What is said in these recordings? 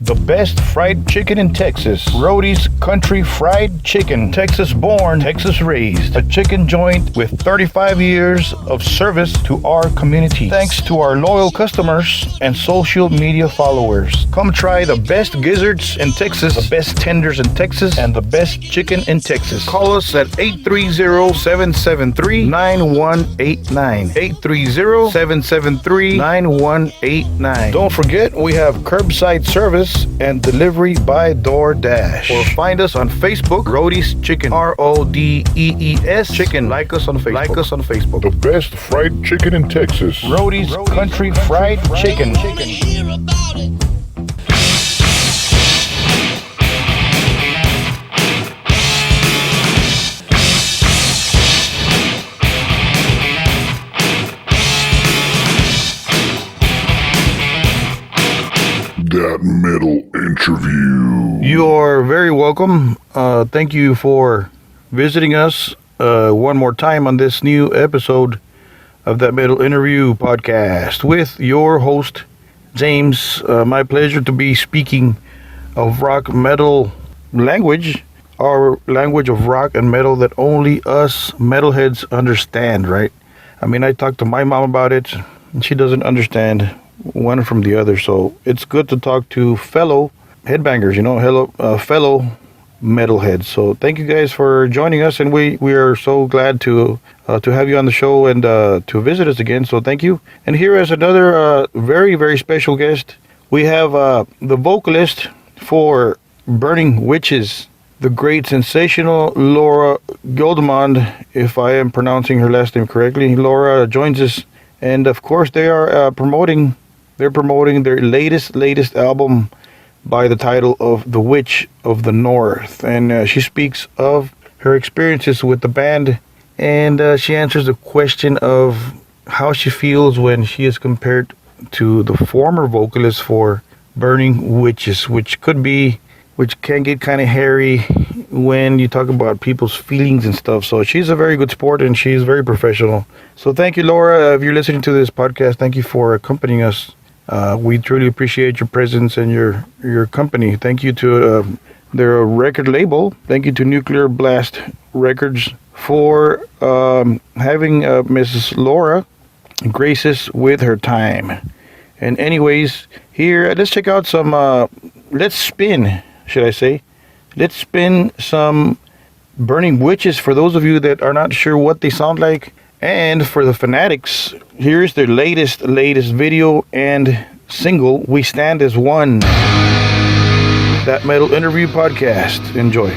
The best fried chicken in Texas. Rody's Country Fried Chicken. Texas born, Texas raised. A chicken joint with 35 years of service to our community. Thanks to our loyal customers and social media followers. Come try the best gizzards in Texas, the best tenders in Texas, and the best chicken in Texas. Call us at 830-773-9189. 830-773-9189. Don't forget, we have curbside service and delivery by DoorDash. Or find us on Facebook, Rody's Chicken. RODEES Chicken. Like us on Facebook. The best fried chicken in Texas. Rody's Country Fried Chicken. That metal interview. You are very welcome. Thank you for visiting us one more time on this new episode of That Metal Interview podcast with your host, James. My pleasure to be speaking of rock metal language, our language of rock and metal that only us metalheads understand, right? I mean, I talked to my mom about it, and she doesn't understand one from the other, so it's good to talk to fellow headbangers, fellow metalheads. So thank you guys for joining us, and we are so glad to have you on the show and to visit us again. So thank you. And here is another very, very special guest. We have the vocalist for Burning Witches, the great sensational Laura Guldemond, if I am pronouncing her last name correctly. Laura joins us, and of course they are promoting their latest album by the title of The Witch of the North. And she speaks of her experiences with the band, and she answers the question of how she feels when she is compared to the former vocalist for Burning Witches, which can get kind of hairy when you talk about people's feelings and stuff. So she's a very good sport, and she's very professional. So thank you, Laura. If you're listening to this podcast, thank you for accompanying us. We truly appreciate your presence and your company. Thank you to their record label. Thank you to Nuclear Blast Records for having Mrs. Laura grace us with her time. And anyways, here, let's check out some, let's spin some Burning Witches for those of you that are not sure what they sound like. And for the fanatics, here's their latest video and single, We Stand as One. That Metal Interview podcast. Enjoy.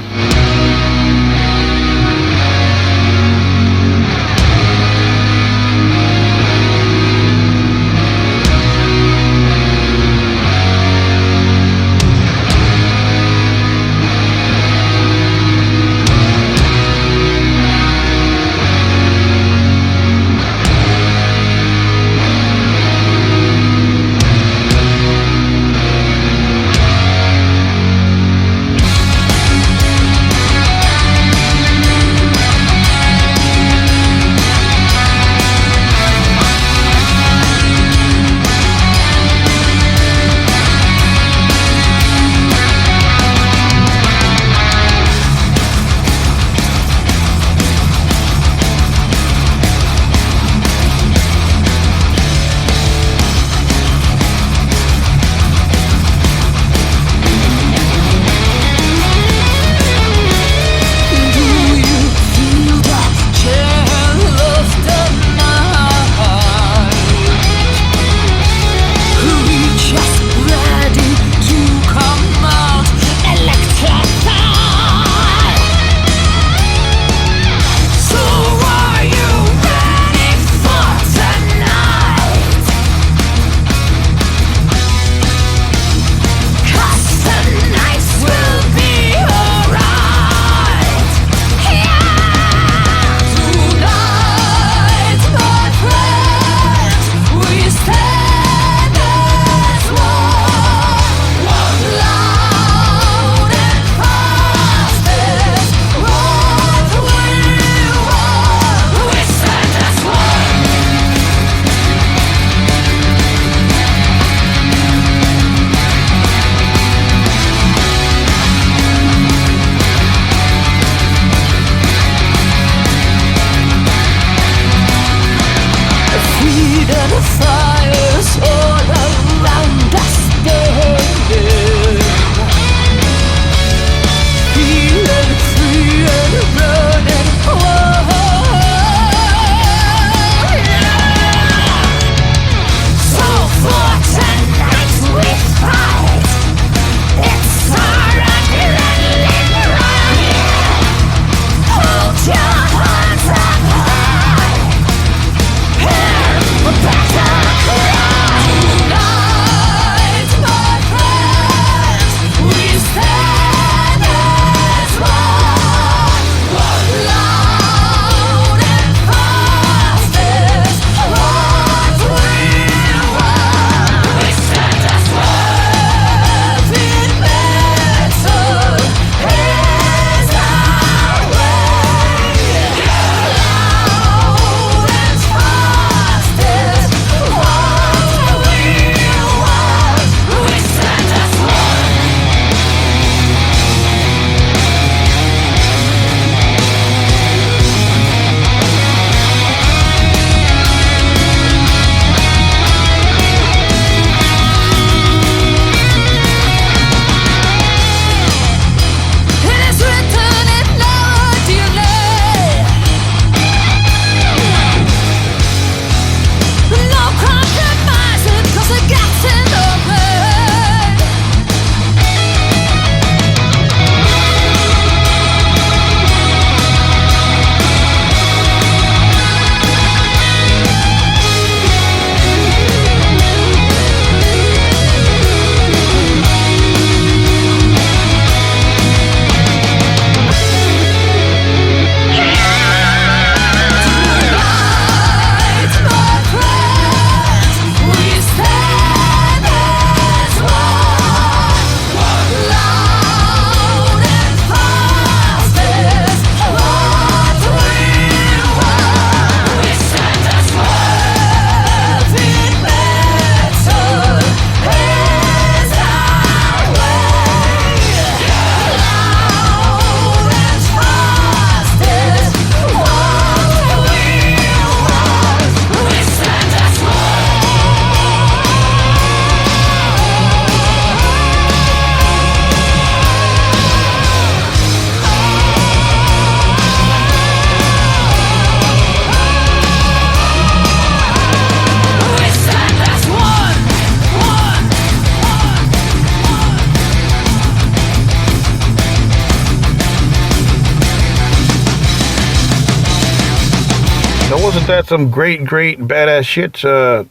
wasn't that some great badass shit?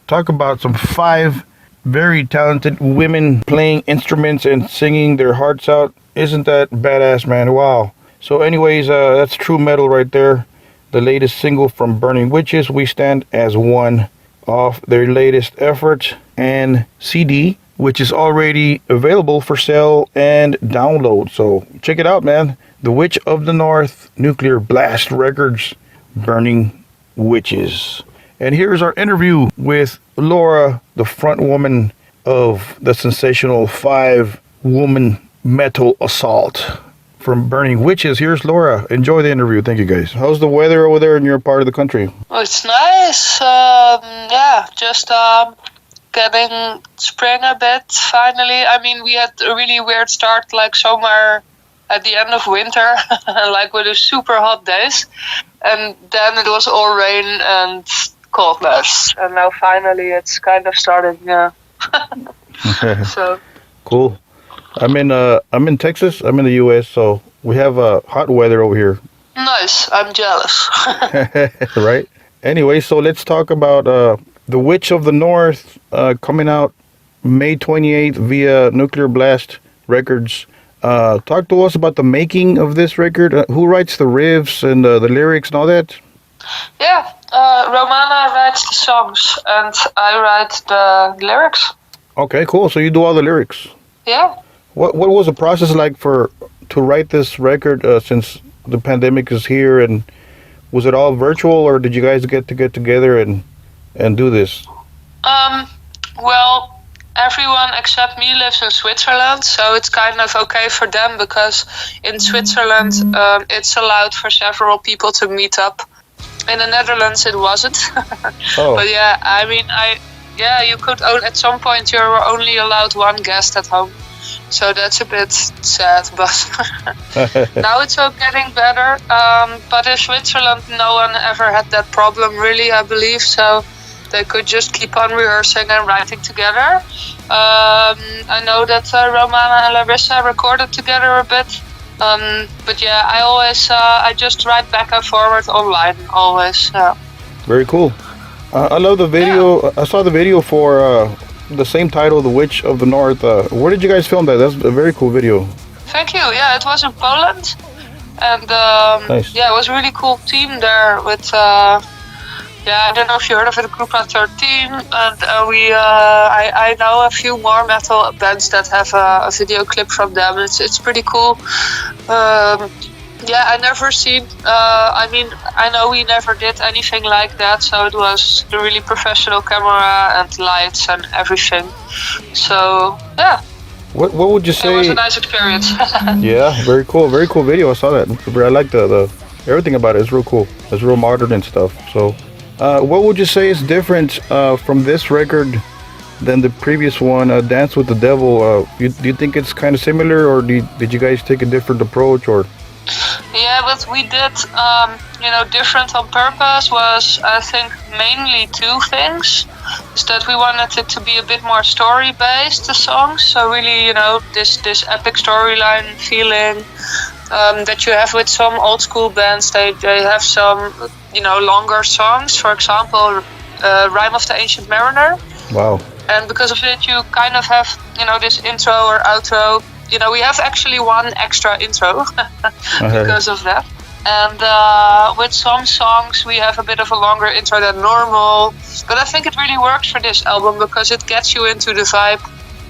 Talk about some 5 very talented women playing instruments and singing their hearts out. Isn't that badass, man? Wow. So anyways, that's true metal right there. The latest single from Burning Witches, We Stand as One, off their latest effort and CD, which is already available for sale and download. So check it out, man. The Witch of the North, Nuclear Blast Records, Burning Witches. And here's our interview with Laura, the front woman of the sensational 5-woman metal assault from Burning Witches. Here's Laura. Enjoy the interview. Thank you, guys. How's the weather over there in your part of the country? Oh, it's nice. Just getting spring a bit, finally. I mean, we had a really weird start, like somewhere at the end of winter, like with the super hot days. And then it was all rain and coldness. And now finally it's kind of starting, yeah. So cool. I'm in Texas. I'm in the U.S., so we have hot weather over here. nice. I'm jealous. Right? Anyway, so let's talk about The Witch of the North coming out May 28th via Nuclear Blast Records. Talk to us about the making of this record. Who writes the riffs and the lyrics and all that? Yeah, Romana writes the songs and I write the lyrics. Okay, cool. So you do all the lyrics. Yeah. What was the process like to write this record since the pandemic is here, and was it all virtual, or did you guys get together and do this? Well, everyone except me lives in Switzerland, so it's kind of okay for them because in Switzerland it's allowed for several people to meet up. In the Netherlands it wasn't. Oh. But yeah, I mean, you could at some point you were only allowed one guest at home. So that's a bit sad, but now it's all getting better. But in Switzerland, no one ever had that problem, really, I believe. So they could just keep on rehearsing and writing together. I know that Romana and Larissa recorded together a bit. But yeah, I just write back and forward online, always. Yeah. Very cool. I love the video. Yeah. I saw the video for the same title, The Witch of the North. Where did you guys film that? That's a very cool video. Thank you. Yeah, it was in Poland. And nice. Yeah, it was a really cool team there with, I don't know if you heard of it, Groupa 13. And I know a few more metal bands that have a video clip from them. It's pretty cool. I never seen, I know we never did anything like that, so it was the really professional camera and lights and everything. So, yeah. What would you say? It was a nice experience. Yeah, very cool video. I saw that. I like the everything about it. It's real cool. It's real modern and stuff. So, what would you say is different from this record than the previous one, Dance with the Devil? Do you think it's kind of similar, or did you guys take a different approach, or? Yeah, what we did, different on purpose was, I think, mainly two things. Is that we wanted it to be a bit more story-based, the songs. So really, this epic storyline feeling that you have with some old school bands. They have some, longer songs. For example, Rime of the Ancient Mariner. Wow. And because of it, you kind of have, this intro or outro. We have actually one extra intro because of that. And with some songs, we have a bit of a longer intro than normal. But I think it really works for this album because it gets you into the vibe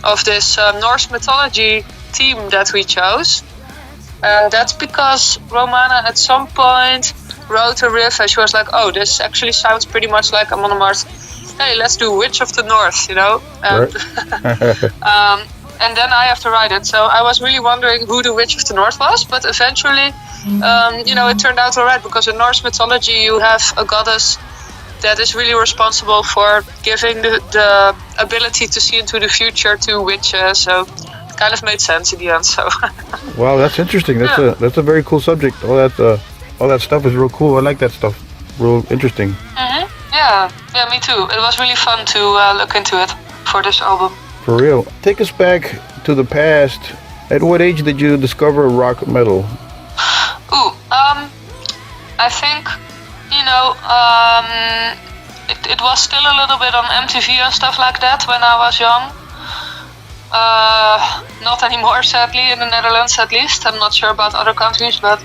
of this Norse mythology theme that we chose. And that's because Romana at some point wrote a riff and she was like, oh, this actually sounds pretty much like Amon Amarth. Hey, let's do Witch of the North, And, Right. And then I have to write it. So I was really wondering who the Witch of the North was, but eventually, it turned out alright, because in Norse mythology you have a goddess that is really responsible for giving the ability to see into the future to witches. So it kind of made sense in the end. So. Wow, that's interesting. That's a very cool subject. All that stuff is real cool. I like that stuff. Real interesting. Mm-hmm. Yeah, me too. It was really fun to look into it for this album. For real. Take us back to the past. At what age did you discover rock metal? I think, It was still a little bit on MTV and stuff like that when I was young. Not anymore, sadly, in the Netherlands at least. I'm not sure about other countries, but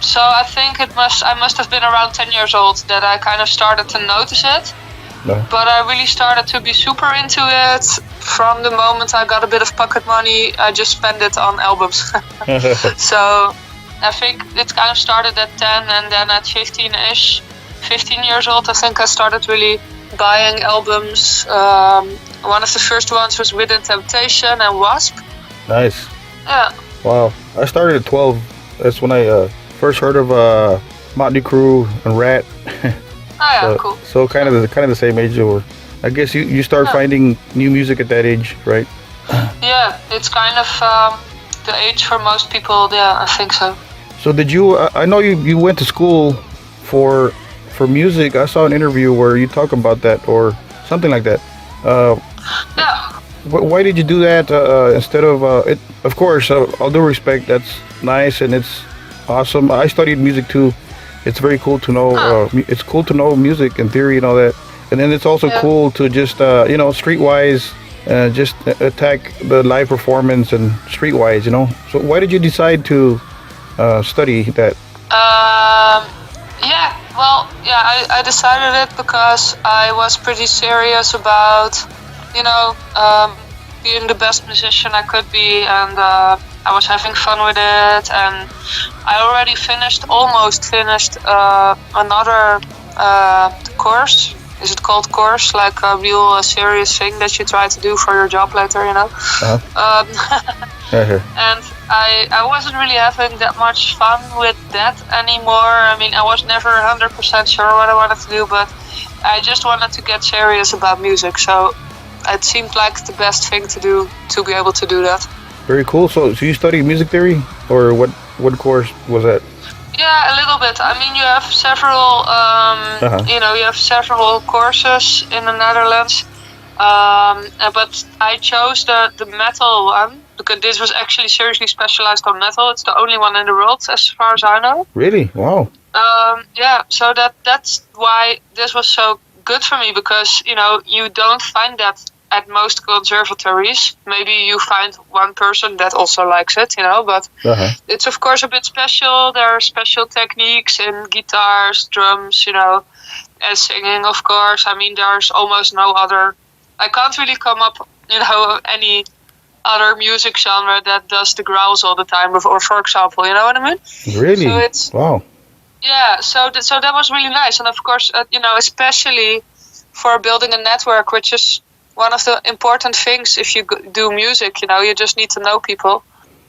so I think I must have been around 10 years old that I kind of started to notice it. No. But I really started to be super into it from the moment I got a bit of pocket money. I just spent it on albums. So I think it kind of started at 10, and then at 15 years old, I think I started really buying albums. One of the first ones was Within Temptation and Wasp. Nice. Yeah. Wow. I started at 12. That's when I first heard of Motley Crue and Rat. Oh yeah, cool. So kind of the same age, or I guess you start finding new music at that age, right? Yeah, it's kind of the age for most people. Yeah, I think so. So did you? I know you went to school for music. I saw an interview where you talk about that or something like that. Yeah. Why did you do that instead of it? Of course, all due respect, that's nice and it's awesome. I studied music too. It's very cool to know. It's cool to know music and theory and all that. And then it's also cool to just streetwise, just attack the live performance and streetwise. So why did you decide to study that? I decided it because I was pretty serious about, being the best musician I could be, and I was having fun with it, and I already almost finished another course. Is it called course? Like a real serious thing that you try to do for your job later, And I wasn't really having that much fun with that anymore. I mean, I was never 100% sure what I wanted to do, but I just wanted to get serious about music. So it seemed like the best thing to do to be able to do that. Very cool. So you studied music theory, or what course was that? Yeah, a little bit. I mean, you have several, you have several courses in the Netherlands. But I chose the metal one because this was actually seriously specialized on metal. It's the only one in the world, as far as I know. Really? Wow. So that's why this was so good for me, because you don't find that at most conservatories. Maybe you find one person that also likes it, but it's of course a bit special. There are special techniques in guitars, drums, and singing, of course. I mean, there's almost no other. I can't really come up, any other music genre that does the growls all the time, or for example, you know what I mean? Really? So it's wow. Yeah, so that was really nice, and of course, especially for building a network, which is one of the important things if you do music. You just need to know people.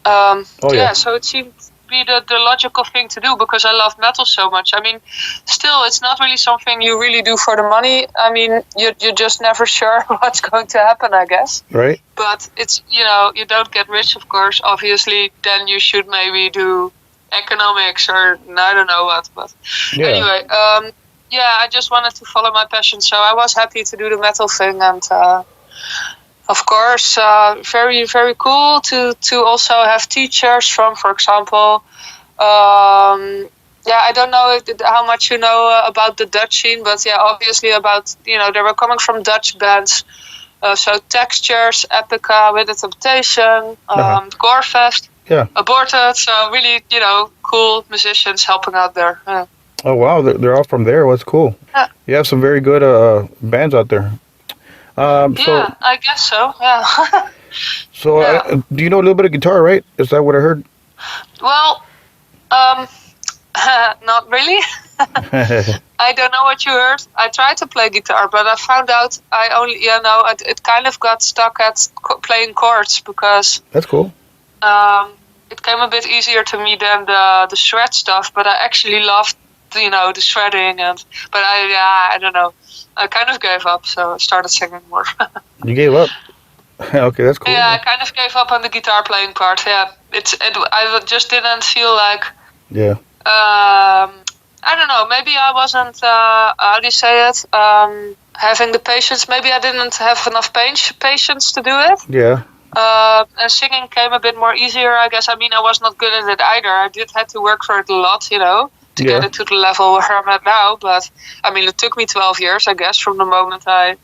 So it seemed to be the logical thing to do, because I love metal so much. I mean, still, it's not really something you really do for the money. I mean, you're just never sure what's going to happen, I guess. Right. But it's, you don't get rich, of course. Obviously, then you should maybe do economics or I don't know what. But anyway, I just wanted to follow my passion. So I was happy to do the metal thing, and of course, very, very cool to also have teachers from, for example, I don't know how much you know about the Dutch scene, but obviously about, they were coming from Dutch bands. So Textures, Epica, With the Temptation, Gorefest, Aborted. So really, cool musicians helping out there. Yeah. Oh wow, they're all from there. What's cool. Yeah. You have some very good bands out there. I guess so. Yeah. So do you know a little bit of guitar, right? Is that what I heard? Well, not really. I don't know what you heard. I tried to play guitar, but I found out I only, it kind of got stuck at playing chords, because that's cool. It came a bit easier to me than the shred stuff, but I actually loved, the shredding, but I don't know. I kind of gave up, so I started singing more. You gave up? Okay, that's cool. Yeah, I kind of gave up on the guitar playing part. Yeah, I just didn't feel like. Yeah. I don't know. Maybe I wasn't. How do you say it? Having the patience. Maybe I didn't have enough patience to do it. Yeah. And singing came a bit more easier, I guess. I mean, I was not good at it either. I had to work for it a lot, to get it to the level where I'm at now. But I mean, it took me 12 years, I guess, from the moment I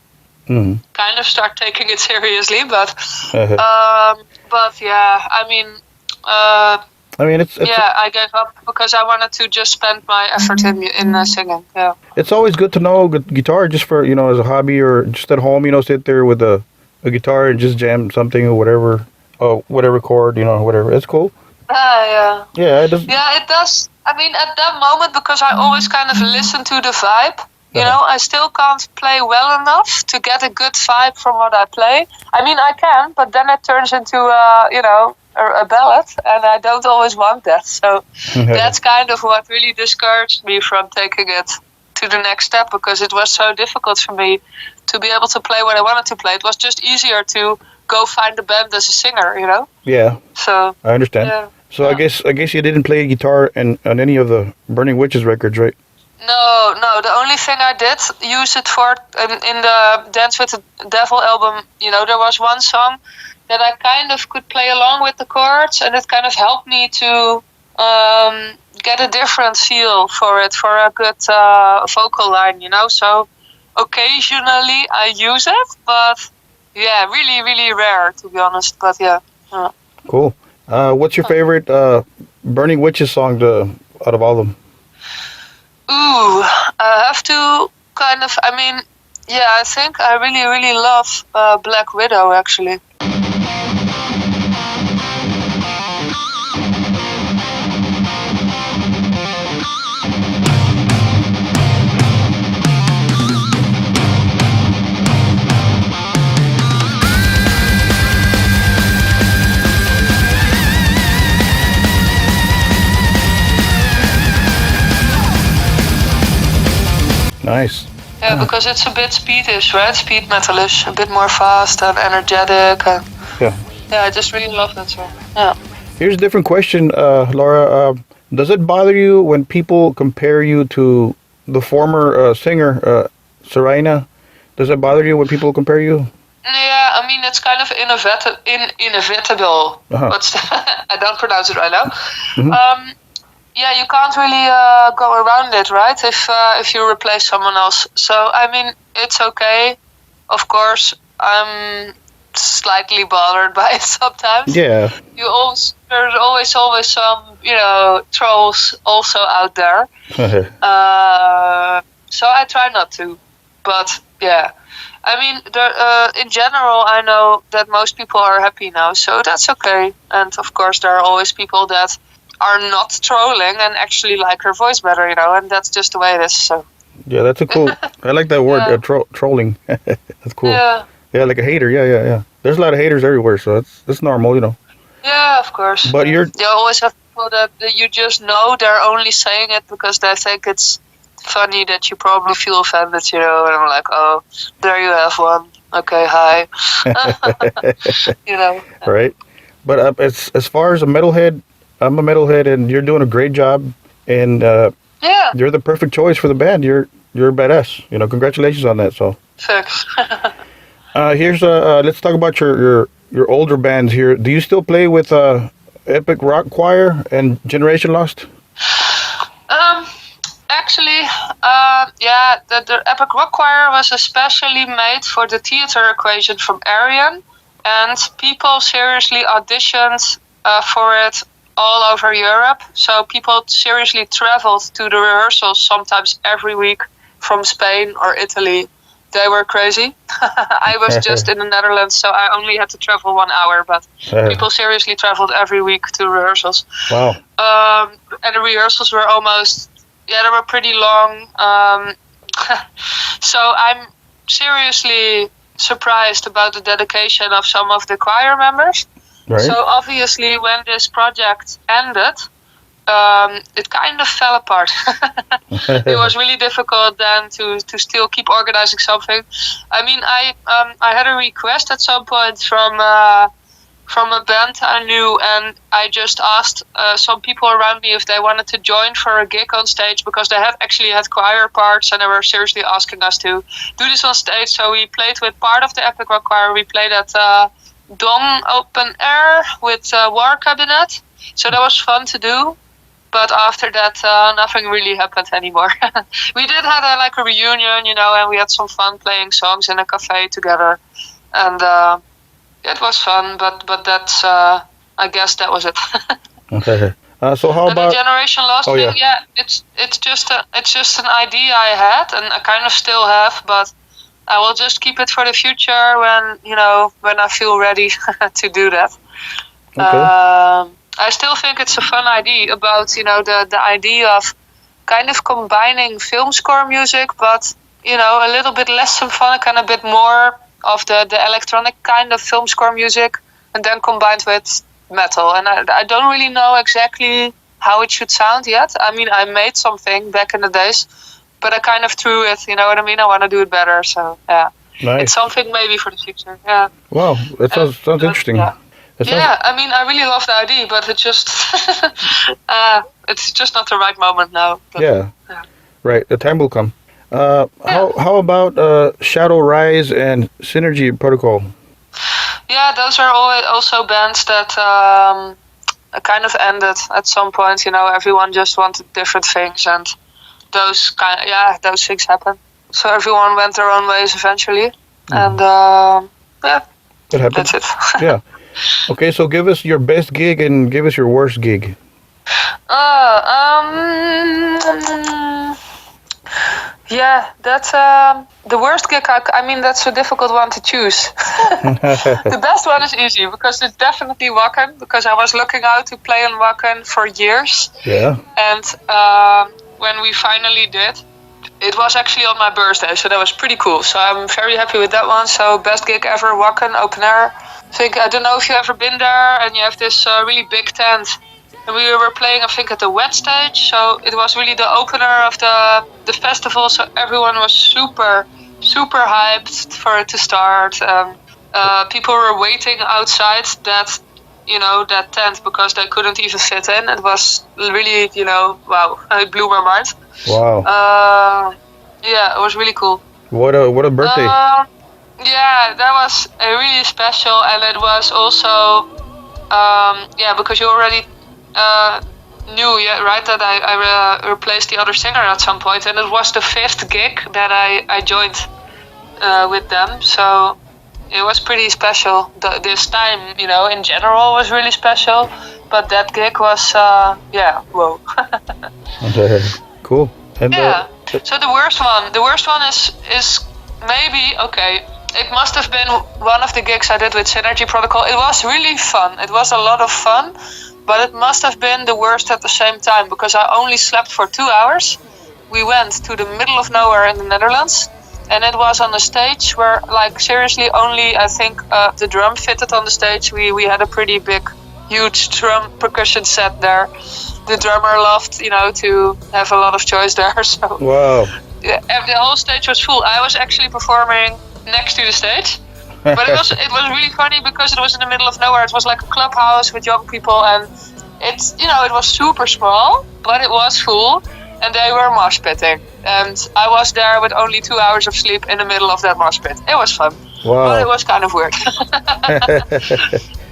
kind of start taking it seriously. But yeah, I mean, it's I gave up because I wanted to just spend my effort in singing. Yeah, it's always good to know guitar just for as a hobby or just at home. Sit there with a guitar and just jam something or whatever chord, whatever. It's cool. Yeah. Yeah, it does. Yeah, it does. I mean, at that moment, because I always kind of listen to the vibe. I still can't play well enough to get a good vibe from what I play. I mean, I can, but then it turns into a ballad, and I don't always want that. So that's kind of what really discouraged me from taking it to the next step, because it was so difficult for me to be able to play what I wanted to play. It was just easier to go find a band as a singer, Yeah. So I understand. Yeah. So I guess you didn't play guitar on any of the Burning Witches records, right? No. The only thing I did use it for in the Dance with the Devil album, there was one song that I kind of could play along with the chords, and it kind of helped me to get a different feel for it, for a good vocal line, So occasionally I use it, but yeah, really, really rare, to be honest. But yeah. Cool. What's your favorite Burning Witches song out of all of them? Ooh, I have to kind of, I think I really, really love Black Widow, actually. Nice. Yeah, because it's a bit speedish, right? Speed metalish, a bit more fast and energetic. And I just really love that song. Yeah. Here's a different question, Laura. Does it bother you when people compare you to the former singer, Serena? Does it bother you when people compare you? Yeah, I mean, it's kind of inevitable. I don't pronounce it right now. Mm-hmm. Yeah, you can't really go around it, right? If you replace someone else. So, I mean, it's okay. Of course, I'm slightly bothered by it sometimes. Yeah. There's always some, trolls also out there. So I try not to. But, yeah. I mean, in general, I know that most people are happy now, so that's okay. And, of course, there are always people that are not trolling and actually like her voice better, and that's just the way it is. So yeah, that's a cool. I like that word, trolling. That's cool. Yeah, like a hater. Yeah. There's a lot of haters everywhere, so it's normal, Yeah, of course. But you always have people that you just know they're only saying it because they think it's funny that you probably feel offended, And I'm like, oh, there you have one. Okay, hi. Right. But as far as a metalhead. I'm a metalhead, and you're doing a great job, and you're the perfect choice for the band. You're a badass. Congratulations on that. So thanks. Here's let's talk about your older bands here. Do you still play with Epic Rock Choir and Generation Lost? Actually, the Epic Rock Choir was especially made for the theater equation from Arian, and people seriously auditioned for it all over Europe. So people seriously traveled to the rehearsals sometimes every week from Spain or Italy. They were crazy. I was just in the Netherlands, so I only had to travel 1 hour, but people seriously traveled every week to rehearsals. Wow. And the rehearsals were they were pretty long. So I'm seriously surprised about the dedication of some of the choir members. Right. So obviously, when this project ended, it kind of fell apart. It was really difficult then to still keep organizing something. I mean, I had a request at some point from a band I knew, and I just asked some people around me if they wanted to join for a gig on stage, because they had choir parts, and they were seriously asking us to do this on stage. So we played with part of the Epic Rock Choir. We played at Dong Open Air with War Cabinet. So that was fun to do. But after that, nothing really happened anymore. We did have a reunion, and we had some fun playing songs in a cafe together, and it was fun. But that's, I guess that was it. Okay. So how and about the Generation Lost thing? Yeah, it's just an idea I had, and I kind of still have, but I will just keep it for the future when I feel ready to do that. Okay. I still think it's a fun idea about the idea of kind of combining film score music, but a little bit less symphonic and a bit more of the electronic kind of film score music, and then combined with metal. And I don't really know exactly how it should sound yet. I mean, I made something back in the days, but I kind of threw it. You know what I mean? I want to do it better. So yeah, Nice. it's something maybe for the future. Yeah. Wow, that sounds interesting. Yeah. That sounds- Yeah, I mean, I really love the idea, but it just it's just not the right moment now. But, Yeah. Right. The time will come. How about Shadow Rise and Synergy Protocol? Yeah, those are also bands that kind of ended at some point. Everyone just wanted different things, and those things happen. So everyone went their own ways eventually, and That happened. that's it. Yeah. Okay, so give us your best gig and give us your worst gig. Yeah, that's the worst gig. I mean, that's a difficult one to choose. The best one is easy because it's definitely Wacken, because I was looking out to play on Wacken for years. Yeah. And when we finally did, it was actually on my birthday, so that was pretty cool. So I'm very happy with that one. So best gig ever, Wacken, open air. I don't know if you've ever been there, and you have this really big tent. And we were playing, I think, at the wet stage, so it was really the opener of the festival, so everyone was super, super hyped for it to start. People were waiting outside that tent because they couldn't even fit in. It was really, wow, it blew my mind. Wow. Yeah, it was really cool. What a birthday. Yeah, that was really special, and it was also, because you already knew, right, that I replaced the other singer at some point, and it was the 5th gig that I joined with them, so it was pretty special. This time, in general was really special, but that gig was, whoa. Okay. Cool. And, Yeah. So the worst one is maybe, okay, it must have been one of the gigs I did with Synergy Protocol. It was really fun. It was a lot of fun, but it must have been the worst at the same time because I only slept for 2 hours. We went to the middle of nowhere in the Netherlands, and it was on a stage where, seriously, only I think the drum fitted on the stage. We had a pretty big, huge drum percussion set there. The drummer loved, to have a lot of choice there. So wow. the whole stage was full. I was actually performing next to the stage, but it was really funny because it was in the middle of nowhere. It was like a clubhouse with young people, and it was super small, but it was full, and they were mosh pitting, and I was there with only 2 hours of sleep in the middle of that mosh pit. It was fun, but it Wow. was kind of weird.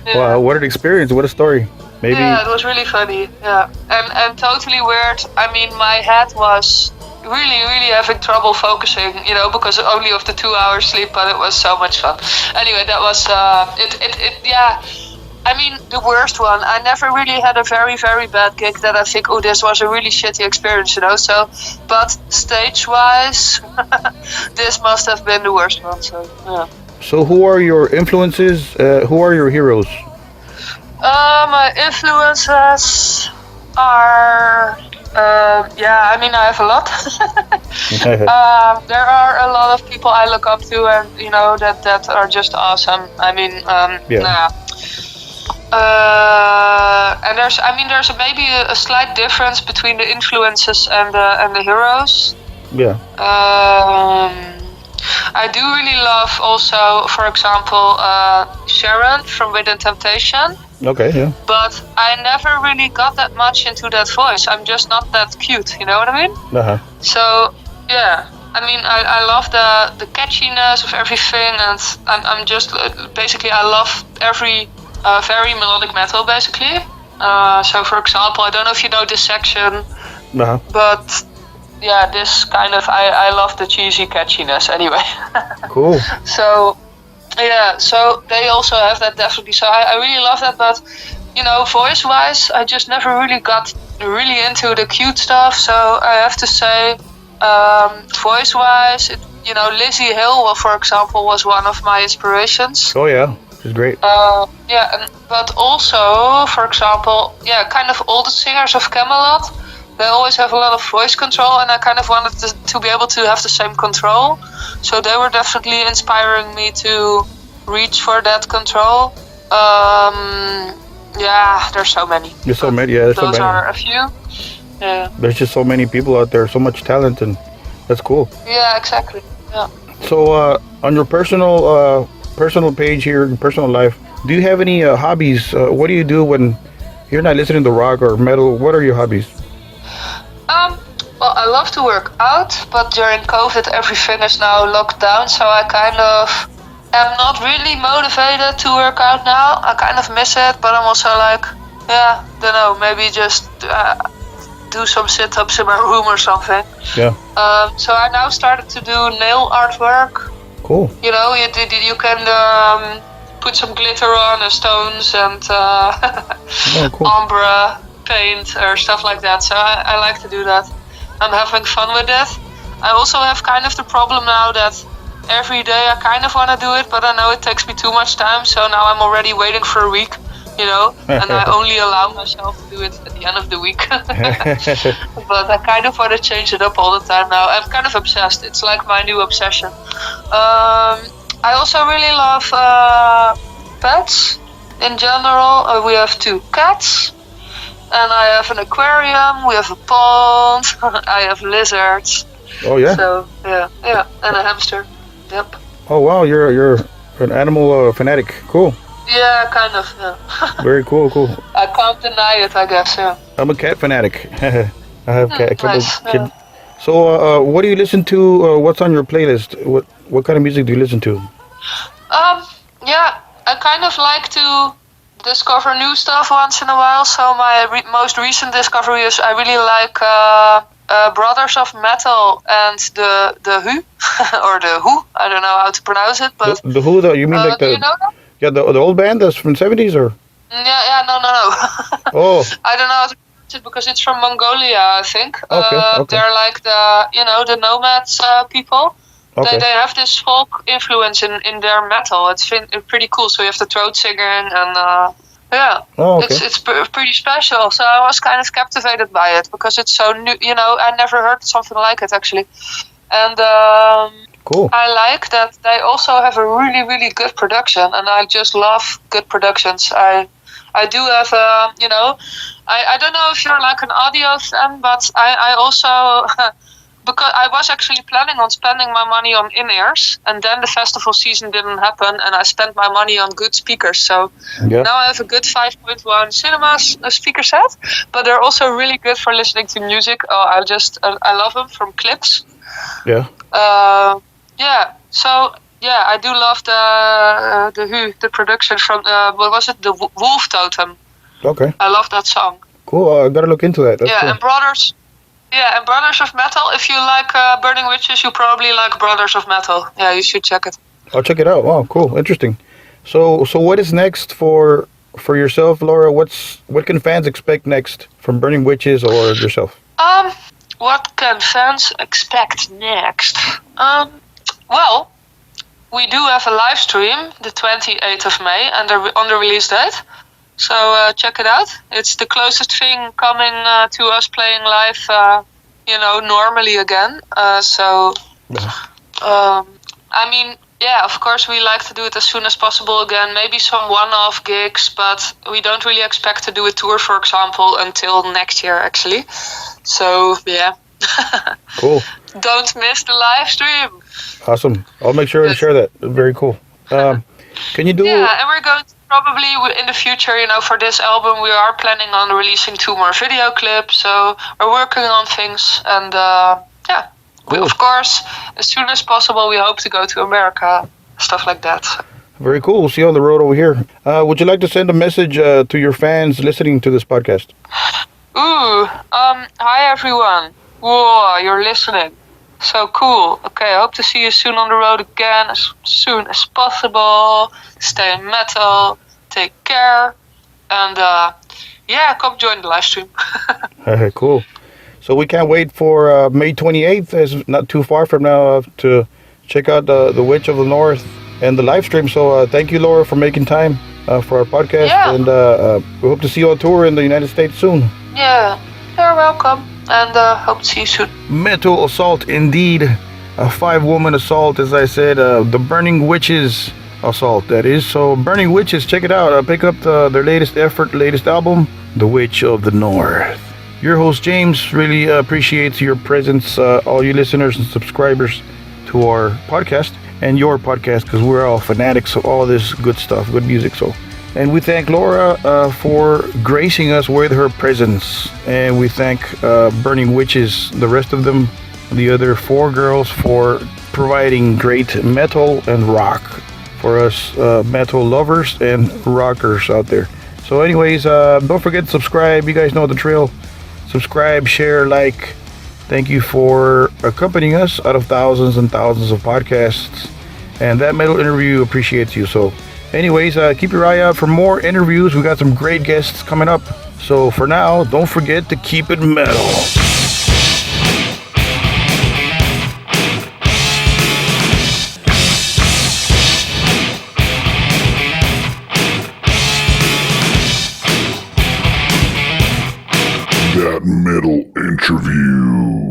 Yeah. Wow. What an experience. What a story. Maybe. Yeah, it was really funny. Yeah, and totally weird. I mean, my head was really, really having trouble focusing, because only of the 2 hours sleep, but it was so much fun. Anyway, that was yeah. I mean, the worst one. I never really had a very, very bad gig that I think, this was a really shitty experience, So, but stage-wise, this must have been the worst one. So, yeah. So who are your influences? Who are your heroes? My influences are, I mean, I have a lot. There are a lot of people I look up to, and that are just awesome. I mean, and there's maybe a slight difference between the influences and the heroes. Yeah. I do really love also, for example, Sharon from Within Temptation. Okay. Yeah. But I never really got that much into that voice. I'm just not that cute, you know what I mean? Uh-huh. So, yeah. I mean, I love the catchiness of everything, and I'm just, basically, I love every very melodic metal, basically. So, for example, I don't know if you know this section, Uh-huh. but yeah, this kind of I love the cheesy catchiness anyway. Cool. So yeah, so they also have that definitely. So I really love that, but you know, voice-wise, I just never really got really into the cute stuff. So I have to say, voice-wise, you know, Lizzie Hill, well, for example, was one of my inspirations. Oh yeah, it's great. Yeah, but also, for example, yeah, kind of all the singers of Camelot, they always have a lot of voice control, and I kind of wanted to be able to have the same control. So they were definitely inspiring me to reach for that control. Yeah, there's so many. There's so many. Yeah, there's so Those many. are a few. Yeah. There's just so many people out there, so much talent, and that's cool. Yeah, exactly. Yeah. So, on your personal page here, personal life, do you have any hobbies? What do you do when you're not listening to rock or metal? What are your hobbies? Well, I love to work out, but during COVID, everything is now locked down, so I kind of am not really motivated to work out now. I kind of miss it, but I'm also like, yeah, don't know, maybe just do some sit-ups in my room or something. Yeah. So I now started to do nail artwork. Cool. You know, you can put some glitter on and stones and cool. ombre paint or stuff like that. So I like to do that. I'm having fun with it. I also have kind of the problem now that every day I kind of want to do it, but I know it takes me too much time. So now I'm already waiting for a week, you know, and I only allow myself to do it at the end of the week. But I kind of want to change it up all the time now. I'm kind of obsessed. It's like my new obsession. I also really love pets in general. We have 2 cats. And I have an aquarium, we have a pond, I have lizards. Oh yeah. So yeah, and a hamster. Yep. Oh wow, you're an animal fanatic. Cool. Yeah, kind of. Yeah. Very cool. I can't deny it, I guess. Yeah. I'm a cat fanatic. I have a couple nice, kids. yeah. So, what do you listen to? What's on your playlist? What kind of music do you listen to? Yeah, I kind of like to discover new stuff once in a while. So my most recent discovery is I really like Brothers of Metal and the Who or the Who. I don't know how to pronounce it, but the Who. You mean like do you know them? Yeah, the old band that's from '70s or? Yeah, no. Oh. I don't know how to pronounce it because it's from Mongolia, I think. Okay. They're like the nomads people. Okay. They have this folk influence in their metal. It's pretty cool. So you have the throat singing and yeah, oh, okay. it's pretty special. So I was kind of captivated by it because it's so new. You know, I never heard something like it actually. And cool. I like that they also have a really, really good production, and I just love good productions. I do have I don't know if you're like an audio fan, but I also. Because I was actually planning on spending my money on in-ears, and then the festival season didn't happen, and I spent my money on good speakers. So now I have a good 5.1 cinema speaker set, but they're also really good for listening to music. Oh, I love them from clips. Yeah. Yeah. So yeah, I do love the production from what was it? The Wolf Totem. Okay. I love that song. Cool. I gotta look into that. That's cool. And Brothers. Yeah, and Brothers of Metal. If you like Burning Witches, you probably like Brothers of Metal. Yeah, you should check it. I'll check it out. Wow, cool, interesting. So what is next for yourself, Laura? What can fans expect next from Burning Witches or yourself? What can fans expect next? Well, we do have a live stream the 28th of May, and on the release date. So check it out. It's the closest thing coming to us playing live, normally again. I mean, yeah, of course we like to do it as soon as possible again. Maybe some one-off gigs, but we don't really expect to do a tour, for example, until next year, actually. So, yeah. Cool. Don't miss the live stream. Awesome. I'll make sure to share that. Very cool. Can you do... Yeah, and we're going to probably in the future, for this album, we are planning on releasing 2 more video clips. So we're working on things, and yeah, cool. Of course, as soon as possible, we hope to go to America, stuff like that. Very cool. We'll see you on the road over here. Would you like to send a message to your fans listening to this podcast? Hi everyone. Whoa, you're listening. So cool. Okay, I hope to see you soon on the road again, as soon as possible. Stay in metal, take care, and come join the live stream. Cool. So we can't wait for May 28th, it's not too far from now, to check out the Witch of the North and the live stream. So thank you, Laura, for making time for our podcast. Yeah. And we hope to see you on tour in the United States soon. Yeah, you're welcome, and hope to see you soon. Metal Assault, indeed. A 5-woman assault, as I said. The Burning Witches assault, that is. So Burning Witches, check it out. Pick up their latest album, The Witch of the North. Your host, James, really appreciates your presence, all you listeners and subscribers to our podcast, and your podcast, because we're all fanatics of all this good stuff, good music. And we thank Laura for gracing us with her presence. And we thank Burning Witches, the rest of them, the other 4 girls, for providing great metal and rock for us metal lovers and rockers out there. So anyways, don't forget to subscribe. You guys know the drill. Subscribe, share, like. Thank you for accompanying us out of thousands and thousands of podcasts. And That Metal Interview appreciates you. So anyways, keep your eye out for more interviews. We got some great guests coming up. So for now, don't forget to keep it metal. That Metal Interview.